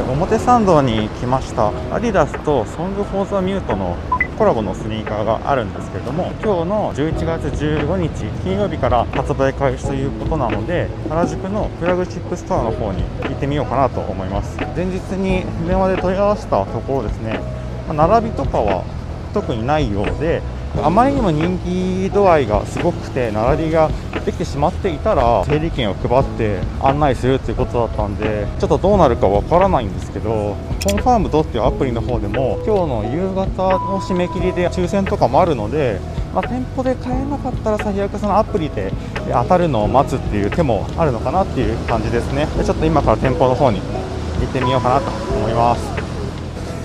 表参道に来ました。アディダスとソングフォーザミュートのコラボのスニーカーがあるんですけれども、今日の11月15日金曜日から発売開始ということなので、原宿のフラグシップストアの方に行ってみようかなと思います。前日に電話で問い合わせたところですね、並びとかは特にないようで、あまりにも人気度合いがすごくて並びができてしまっていたら整理券を配って案内するということだったんで、ちょっとどうなるかわからないんですけど、コンファームドっていうアプリの方でも今日の夕方の締め切りで抽選とかもあるので、店舗で買えなかったら最悪そのアプリで当たるのを待つっていう手もあるのかなっていう感じですね。でちょっと今から店舗の方に行ってみようかなと思います。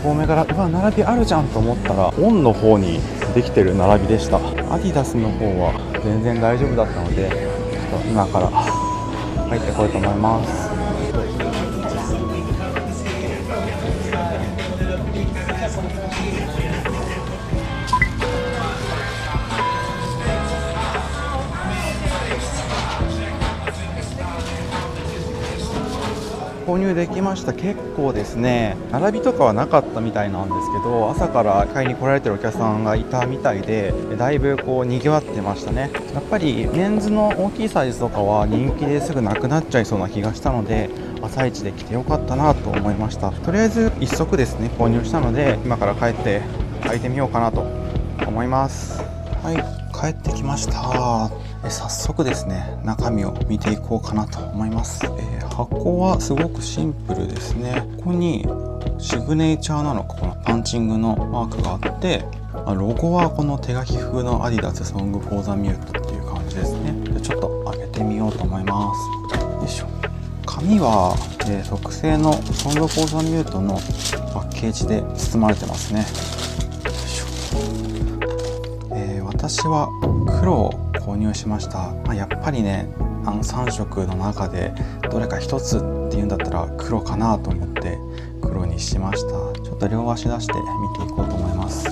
遠目から並びあるじゃんと思ったらオンの方にできてる並びでした。アディダスの方は全然大丈夫だったので、ちょっと今から入ってこようと思います。購入できました。結構ですね、並びとかはなかったみたいなんですけど、朝から買いに来られてるお客さんがいたみたいで、だいぶ賑わってましたね。やっぱりメンズの大きいサイズとかは人気ですぐなくなっちゃいそうな気がしたので、朝一で来てよかったなと思いました。とりあえず1足ですね購入したので、今から帰って履いてみようかなと思います。はい、帰ってきました。早速ですね、中身を見ていこうかなと思います。箱はすごくシンプルですね。ここにシグネチャーなのか、このパンチングのマークがあって、ロゴはこの手書き風のアディダスソングフォーザミュートっていう感じですね。ちょっと開けてみようと思います。よいしょ。紙は、特製のソングフォーザミュートのパッケージで包まれてますね。よいしょ。私は黒を購入しました。やっぱりね、3色の中でどれか1つっていうんだったら黒かなと思って黒にしました。ちょっと両足出して見ていこうと思います。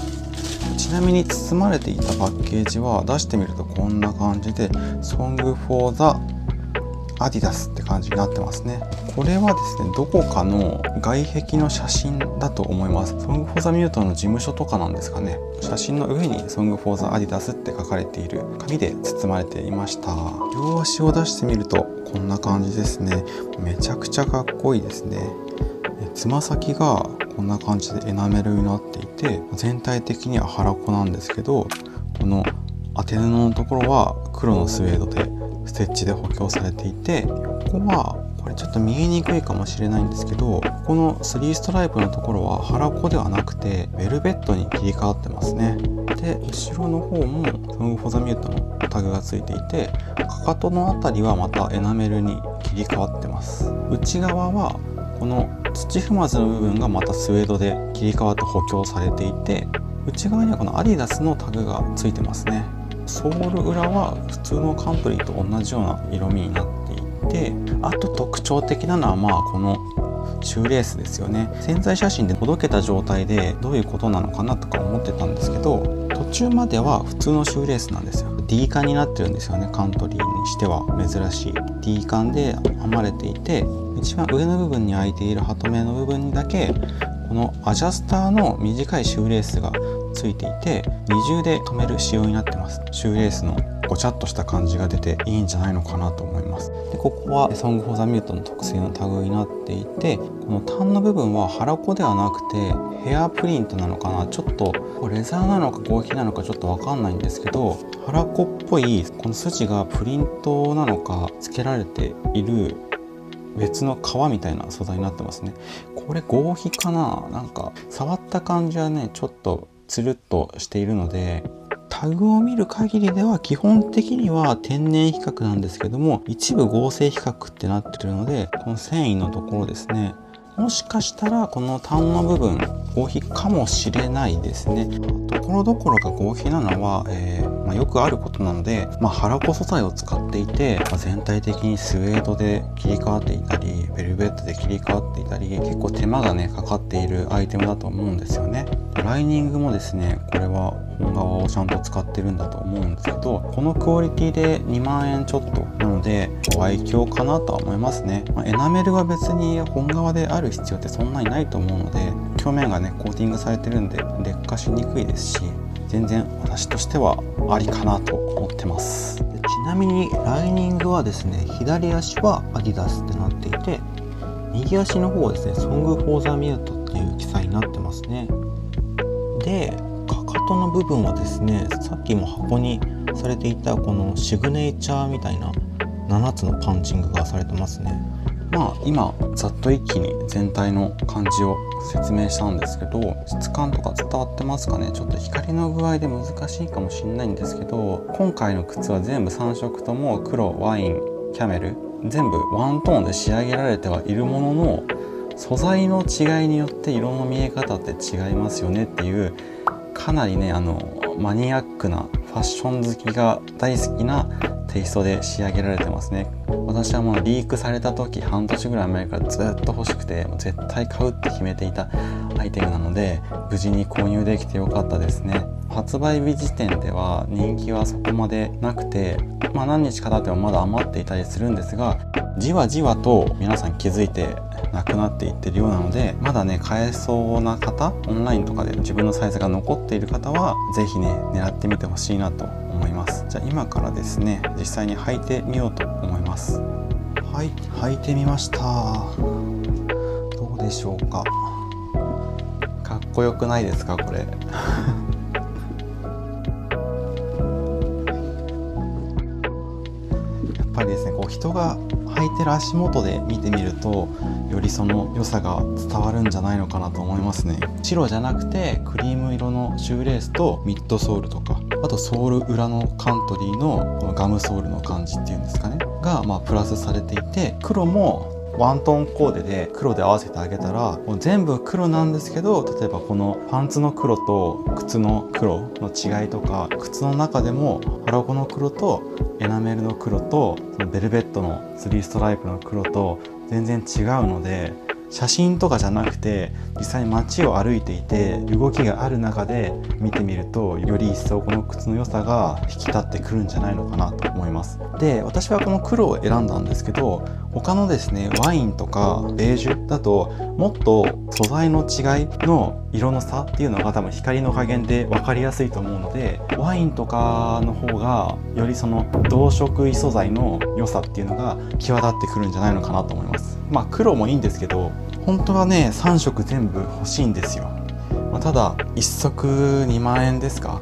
ちなみに包まれていたパッケージは出してみるとこんな感じで、ソングフォーザアディダスって感じになってますね。これはですね、どこかの外壁の写真だと思います。ソングフォーザミュートの事務所とかなんですかね。写真の上にソングフォーザアディダスって書かれている紙で包まれていました。両足を出してみるとこんな感じですね。めちゃくちゃかっこいいですね。つま先がこんな感じでエナメルになっていて、全体的には腹子なんですけど、この当て布のところは黒のスウェードでステッチで補強されていて、ここはこれちょっと見えにくいかもしれないんですけど、この3ストライプのところは腹子ではなくてベルベットに切り替わってますね。で後ろの方もソングフォーザミュートのタグがついていて、かかとのあたりはまたエナメルに切り替わってます。内側はこの土踏まずの部分がまたスウェードで切り替わって補強されていて、内側にはこのアディダスのタグがついてますね。ソール裏は普通のカントリーと同じような色味になっていて、あと特徴的なのはこのシューレースですよね。潜在写真でほどけた状態でどういうことなのかなとか思ってたんですけど、途中までは普通のシューレースなんですよ。 D 缶になってるんですよね。カントリーにしては珍しい D 缶で編まれていて、一番上の部分に開いているハトメの部分にだけこのアジャスターの短いシューレースがついていて、二重で留める仕様になってます。シューレースのごちゃっとした感じが出ていいんじゃないのかなと思います。でここはソングフォーザミュートの特製のタグになっていて、このタンの部分は腹子ではなくてヘアプリントなのかな、ちょっとレザーなのか合皮なのかちょっとわかんないんですけど、腹子っぽいこの筋がプリントなのか付けられている別の革みたいな素材になってますね。これ合皮かな、なんか触った感じはねちょっとつるっとしているので、タグを見る限りでは基本的には天然比較なんですけども、一部合成比較ってなってるので、この繊維のところですね、もしかしたらこの単の部分合皮かもしれないですね。ところどころが合皮なのは、よくあることなので、腹子素材を使っていて、全体的にスウェードで切り替わっていたりベルベットで切り替わっていたり、結構手間がねかかっているアイテムだと思うんですよね。ライニングもですね、これは本革をちゃんと使ってるんだと思うんですけど、このクオリティで2万円ちょっとなのでご愛嬌かなとは思いますね。エナメルは別に本革である必要ってそんなにないと思うので、表面がねコーティングされてるんで劣化しにくいですし、全然私としてはありかなと思ってます。ちなみにライニングはですね、左足はアディダスってなっていて、右足の方はですねソング・フォー・ザ・ミュートっていう記載になってますね。でかかとの部分はですね、さっきも箱にされていたこのシグネイチャーみたいな7つのパンチングがされてますね。今ざっと一気に全体の感じを説明したんですけど、質感とか伝わってますかね。ちょっと光の具合で難しいかもしれないんですけど、今回の靴は全部3色とも黒、ワイン、キャメル全部ワントーンで仕上げられてはいるものの、素材の違いによって色の見え方って違いますよねっていう、かなりねマニアックなファッション好きが大好きなテイストで仕上げられてますね。私はもうリークされた時半年ぐらい前からずっと欲しくて、もう絶対買うって決めていたアイテムなので、無事に購入できてよかったですね。発売日時点では人気はそこまでなくて、何日か経ってもまだ余っていたりするんですが、じわじわと皆さん気づいてなくなっていってるようなので、まだね買えそうな方、オンラインとかで自分のサイズが残っている方はぜひね狙ってみてほしいなと思います。じゃあ今からですね実際に履いてみようと思います。はい、履いてみました。どうでしょうか。かっこよくないですかこれ。やっぱりですね、人が履いてる足元で見てみるとよりその良さが伝わるんじゃないのかなと思いますね。白じゃなくてクリーム色のシューレースとミッドソールとか、あとソール裏のカントリーのこのガムソールの感じっていうんですかねがプラスされていて、黒もワントーンコーデで黒で合わせてあげたらもう全部黒なんですけど、例えばこのパンツの黒と靴の黒の違いとか、靴の中でもハロコの黒とエナメルの黒とそのベルベットの3ストライプの黒と全然違うので、写真とかじゃなくて実際に街を歩いていて動きがある中で見てみると、より一層この靴の良さが引き立ってくるんじゃないのかなと思います。で私はこの黒を選んだんですけど、他のですねワインとかベージュだともっと素材の違いの色の差っていうのが多分光の加減で分かりやすいと思うので、ワインとかの方がよりその同色異素材の良さっていうのが際立ってくるんじゃないのかなと思います。黒もいいんですけど、本当はね3色全部欲しいんですよ。ただ1足2万円ですか。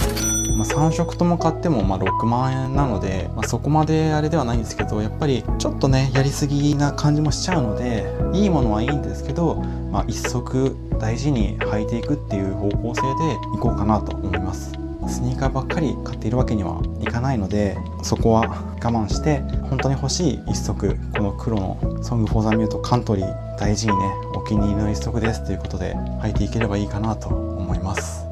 3色とも買っても6万円なので、そこまであれではないんですけど、やっぱりちょっとねやりすぎな感じもしちゃうので、いいものはいいんですけど、1足大事に履いていくっていう方向性でいこうかなと思います。スニーカーばっかり買っているわけにはいかないので、そこは我慢して本当に欲しい1足、この黒のソング・フォー・ザ・ミュートカントリー大事にねお気に入りの1足ですということで履いていければいいかなと思います。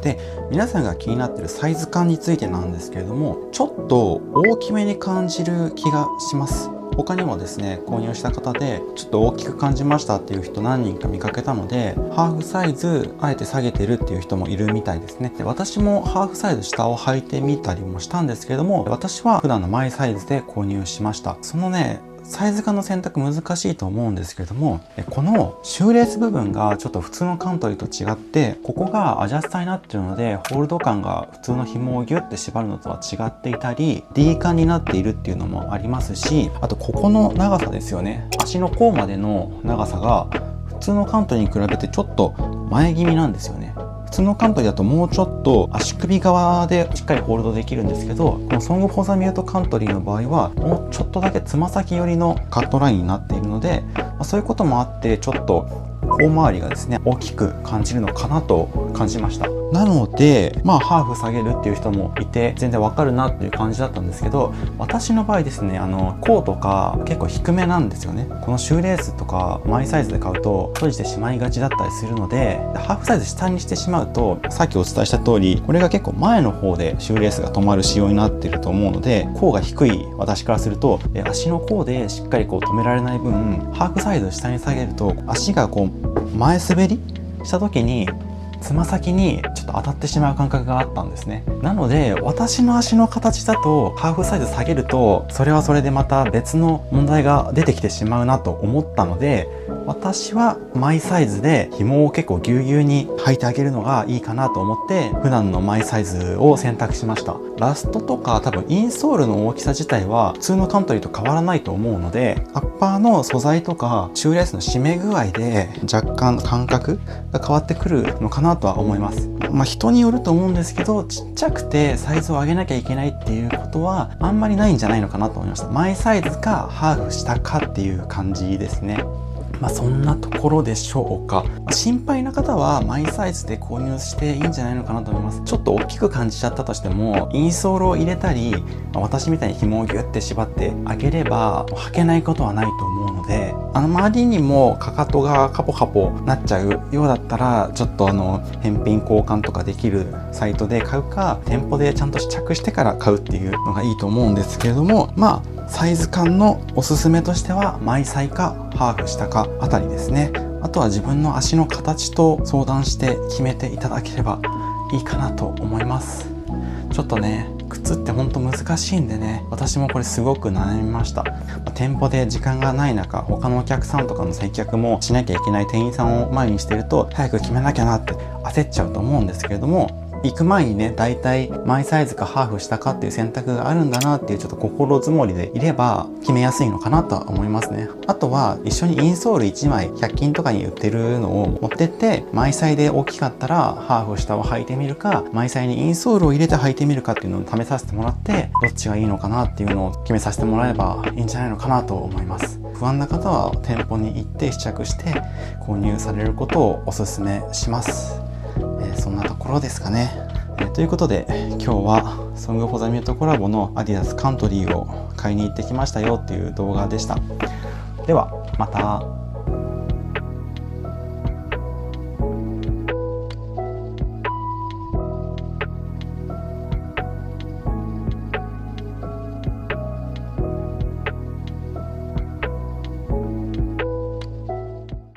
で皆さんが気になっているサイズ感についてなんですけれども、ちょっと大きめに感じる気がします。他にもですね購入した方でちょっと大きく感じましたっていう人何人か見かけたので、ハーフサイズあえて下げてるっていう人もいるみたいですね。で私もハーフサイズ下を履いてみたりもしたんですけれども、私は普段のマイサイズで購入しました。そのねサイズ感の選択難しいと思うんですけれども、このシューレース部分がちょっと普通のカントリーと違って、ここがアジャスターになっているのでホールド感が普通の紐をギュッて縛るのとは違っていたり D 感になっているっていうのもありますし、あとここの長さですよね。足の甲までの長さが普通のカントリーに比べてちょっと前気味なんですよね。普通のカントリーだともうちょっと足首側でしっかりホールドできるんですけど、このソング・フォー・ザ・ミュートカントリーの場合はもうちょっとだけつま先寄りのカットラインになっているので、そういうこともあってちょっと甲周りがですね大きく感じるのかなと感じました。なのでハーフ下げるっていう人もいて全然わかるなっていう感じだったんですけど、私の場合ですね甲とか結構低めなんですよね。このシューレースとかマイサイズで買うと閉じてしまいがちだったりするので、ハーフサイズ下にしてしまうとさっきお伝えした通りこれが結構前の方でシューレースが止まる仕様になっていると思うので、甲が低い私からすると足の甲でしっかり止められない分、ハーフサイズ下に下げると足が前滑りした時につま先にちょっと当たってしまう感覚があったんですね。なので私の足の形だとハーフサイズ下げるとそれはそれでまた別の問題が出てきてしまうなと思ったので、私はマイサイズで紐を結構ぎゅうぎゅうに履いてあげるのがいいかなと思って普段のマイサイズを選択しました。ラストとか多分インソールの大きさ自体は普通のカントリーと変わらないと思うので、アッパーの素材とかシューレースの締め具合で若干感覚が変わってくるのかなとは思います。人によると思うんですけど、ちっちゃくてサイズを上げなきゃいけないっていうことはあんまりないんじゃないのかなと思いました。マイサイズかハーフしたかっていう感じですね。そんなところでしょうか。心配な方はマイサイズで購入していいんじゃないのかなと思います。ちょっと大きく感じちゃったとしてもインソールを入れたり、私みたいに紐をギュッて縛ってあげれば履けないことはないと思うので、周りにもかかとがカポカポなっちゃうようだったらちょっと返品交換とかできるサイトで買うか、店舗でちゃんと試着してから買うっていうのがいいと思うんですけれども、サイズ感のおすすめとしてはマイサイかハーフしたかあたりですね。あとは自分の足の形と相談して決めていただければいいかなと思います。ちょっとね、靴ってほんと難しいんでね、私もこれすごく悩みました。店舗で時間がない中、他のお客さんとかの接客もしなきゃいけない店員さんを前にしてると早く決めなきゃなって焦っちゃうと思うんですけれども、行く前にね、だいたいマイサイズかハーフしたかっていう選択があるんだなっていうちょっと心づもりでいれば決めやすいのかなとは思いますね。あとは一緒にインソール1枚100均とかに売ってるのを持ってって、マイサイで大きかったらハーフ下を履いてみるか、マイサイにインソールを入れて履いてみるかっていうのを試させてもらって、どっちがいいのかなっていうのを決めさせてもらえばいいんじゃないのかなと思います。不安な方は店舗に行って試着して購入されることをお勧めします。そんなところですかね。ということで今日はソング・フォー・ザ・ミュートコラボのアディダスカントリーを買いに行ってきましたよっていう動画でした。ではまた。